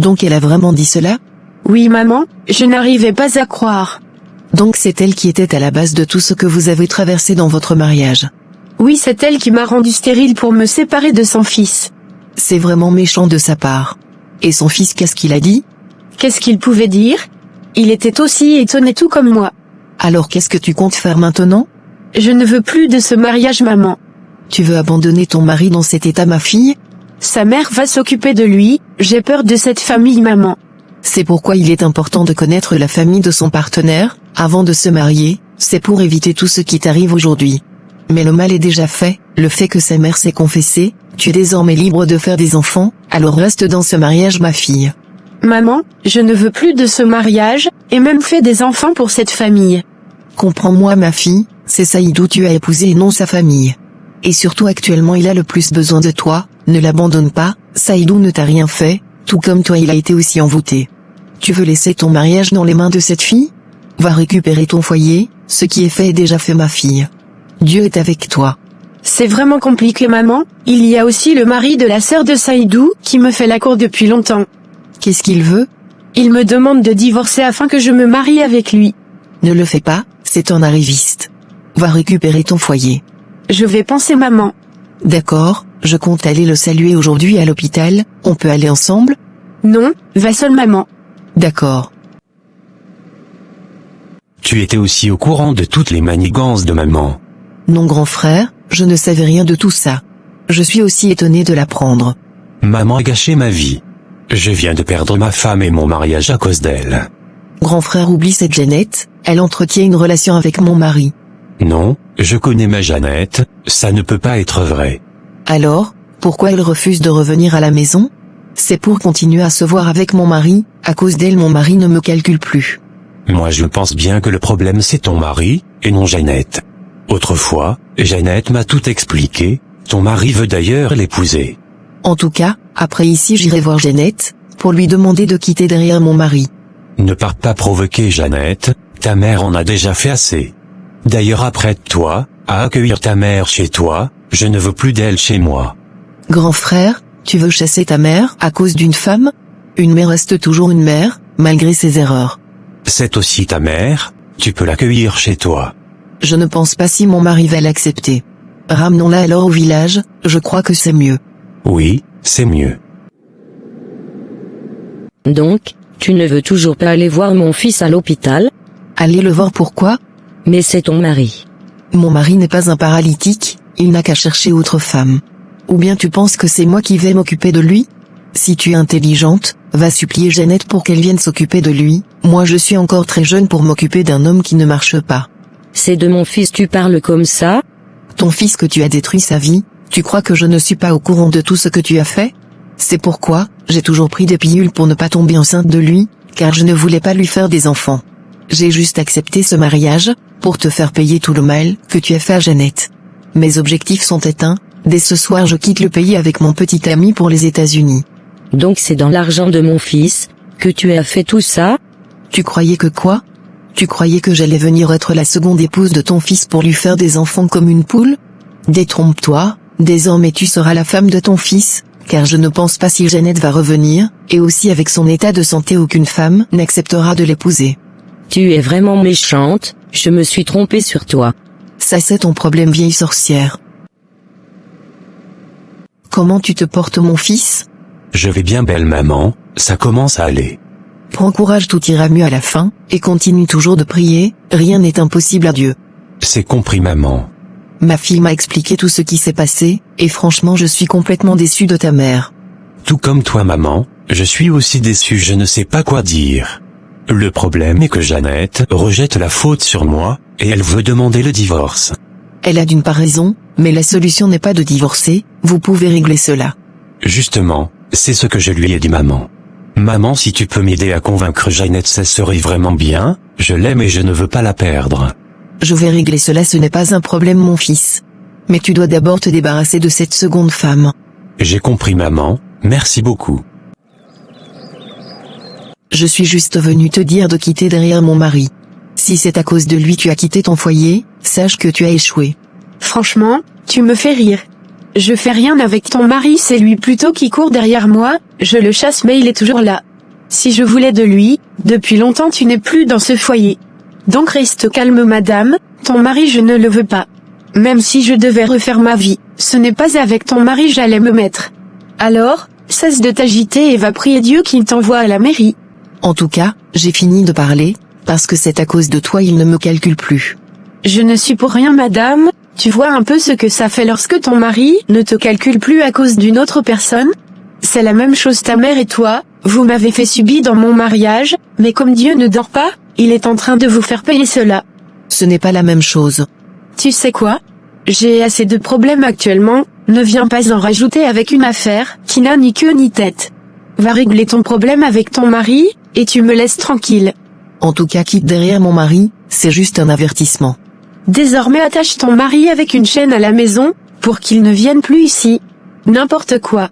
Donc elle a vraiment dit cela? Oui maman, je n'arrivais pas à croire. Donc c'est elle qui était à la base de tout ce que vous avez traversé dans votre mariage. Oui, c'est elle qui m'a rendu stérile pour me séparer de son fils. C'est vraiment méchant de sa part. Et son fils, qu'est-ce qu'il a dit? Qu'est-ce qu'il pouvait dire? Il était aussi étonné tout comme moi. Alors qu'est-ce que tu comptes faire maintenant? Je ne veux plus de ce mariage maman. Tu veux abandonner ton mari dans cet état, ma fille? Sa mère va s'occuper de lui, j'ai peur de cette famille maman. C'est pourquoi il est important de connaître la famille de son partenaire, avant de se marier, c'est pour éviter tout ce qui t'arrive aujourd'hui. Mais le mal est déjà fait, le fait que sa mère s'est confessée, tu es désormais libre de faire des enfants, alors reste dans ce mariage ma fille. Maman, je ne veux plus de ce mariage, et même fais des enfants pour cette famille. Comprends-moi ma fille, c'est Saïdou tu as épousé et non sa famille. Et surtout actuellement il a le plus besoin de toi, ne l'abandonne pas, Saïdou ne t'a rien fait, tout comme toi il a été aussi envoûté. Tu veux laisser ton mariage dans les mains de cette fille? Va récupérer ton foyer, ce qui est fait est déjà fait ma fille. Dieu est avec toi. C'est vraiment compliqué maman, il y a aussi le mari de la sœur de Saïdou, qui me fait la cour depuis longtemps. Qu'est-ce qu'il veut? Il me demande de divorcer afin que je me marie avec lui. Ne le fais pas, c'est un arriviste. Va récupérer ton foyer. Je vais penser maman. D'accord, je compte aller le saluer aujourd'hui à l'hôpital, on peut aller ensemble? Non, va seule maman. D'accord. Tu étais aussi au courant de toutes les manigances de maman. Non grand frère, je ne savais rien de tout ça. Je suis aussi étonné de l'apprendre. Maman a gâché ma vie. Je viens de perdre ma femme et mon mariage à cause d'elle. Grand frère oublie cette Jeannette, elle entretient une relation avec mon mari. Non, je connais ma Jeannette, ça ne peut pas être vrai. Alors, pourquoi elle refuse de revenir à la maison? C'est pour continuer à se voir avec mon mari, à cause d'elle mon mari ne me calcule plus. Moi je pense bien que le problème c'est ton mari, et non Jeannette. Autrefois, Jeannette m'a tout expliqué, ton mari veut d'ailleurs l'épouser. En tout cas, après ici j'irai voir Jeannette, pour lui demander de quitter derrière mon mari. Ne pars pas provoquer Jeannette, ta mère en a déjà fait assez. D'ailleurs apprête-toi, à accueillir ta mère chez toi, je ne veux plus d'elle chez moi. Grand frère, tu veux chasser ta mère à cause d'une femme? Une mère reste toujours une mère, malgré ses erreurs. C'est aussi ta mère, tu peux l'accueillir chez toi. Je ne pense pas si mon mari va l'accepter. Ramenons-la alors au village, je crois que c'est mieux. Oui, c'est mieux. Donc, tu ne veux toujours pas aller voir mon fils à l'hôpital? Allez le voir pourquoi? Mais c'est ton mari. Mon mari n'est pas un paralytique, il n'a qu'à chercher autre femme. Ou bien tu penses que c'est moi qui vais m'occuper de lui? Si tu es intelligente, va supplier Jeannette pour qu'elle vienne s'occuper de lui, moi je suis encore très jeune pour m'occuper d'un homme qui ne marche pas. C'est de mon fils tu parles comme ça? Ton fils que tu as détruit sa vie, tu crois que je ne suis pas au courant de tout ce que tu as fait? C'est pourquoi, j'ai toujours pris des pilules pour ne pas tomber enceinte de lui, car je ne voulais pas lui faire des enfants. J'ai juste accepté ce mariage, pour te faire payer tout le mal que tu as fait à Jeannette. Mes objectifs sont éteints, dès ce soir je quitte le pays avec mon petit ami pour les États-Unis. Donc c'est dans l'argent de mon fils, que tu as fait tout ça? Tu croyais que quoi? Tu croyais que j'allais venir être la seconde épouse de ton fils pour lui faire des enfants comme une poule? Détrompe-toi, désormais tu seras la femme de ton fils, car je ne pense pas si Jeannette va revenir, et aussi avec son état de santé aucune femme n'acceptera de l'épouser. Tu es vraiment méchante, je me suis trompée sur toi. Ça c'est ton problème vieille sorcière. Comment tu te portes mon fils? Je vais bien belle maman, ça commence à aller. Prends courage, tout ira mieux à la fin, et continue toujours de prier, rien n'est impossible à Dieu. C'est compris maman. Ma fille m'a expliqué tout ce qui s'est passé, et franchement je suis complètement déçu de ta mère. Tout comme toi maman, je suis aussi déçu, je ne sais pas quoi dire. Le problème est que Jeannette rejette la faute sur moi, et elle veut demander le divorce. Elle a d'une part raison, mais la solution n'est pas de divorcer, vous pouvez régler cela. Justement, c'est ce que je lui ai dit maman. Maman, si tu peux m'aider à convaincre Jeannette, ça serait vraiment bien, je l'aime et je ne veux pas la perdre. Je vais régler cela, ce n'est pas un problème mon fils. Mais tu dois d'abord te débarrasser de cette seconde femme. J'ai compris maman, merci beaucoup. Je suis juste venu te dire de quitter derrière mon mari. Si c'est à cause de lui tu as quitté ton foyer, sache que tu as échoué. Franchement, tu me fais rire. Je fais rien avec ton mari, c'est lui plutôt qui court derrière moi, je le chasse mais il est toujours là. si je voulais de lui, depuis longtemps tu n'es plus dans ce foyer. Donc reste calme madame, ton mari je ne le veux pas. Même si je devais refaire ma vie, ce n'est pas avec ton mari j'allais me mettre. Alors, cesse de t'agiter et va prier Dieu qu'il t'envoie à la mairie. En tout cas, j'ai fini de parler, parce que c'est à cause de toi il ne me calcule plus. Je ne suis pour rien madame, tu vois un peu ce que ça fait lorsque ton mari ne te calcule plus à cause d'une autre personne? C'est la même chose ta mère et toi, vous m'avez fait subir dans mon mariage, mais comme Dieu ne dort pas, il est en train de vous faire payer cela. Ce n'est pas la même chose. Tu sais quoi? J'ai assez de problèmes actuellement, ne viens pas en rajouter avec une affaire qui n'a ni queue ni tête. Va régler ton problème avec ton mari, et tu me laisses tranquille. En tout cas quitte derrière mon mari, c'est juste un avertissement. Désormais attache ton mari avec une chaîne à la maison, pour qu'il ne vienne plus ici. N'importe quoi.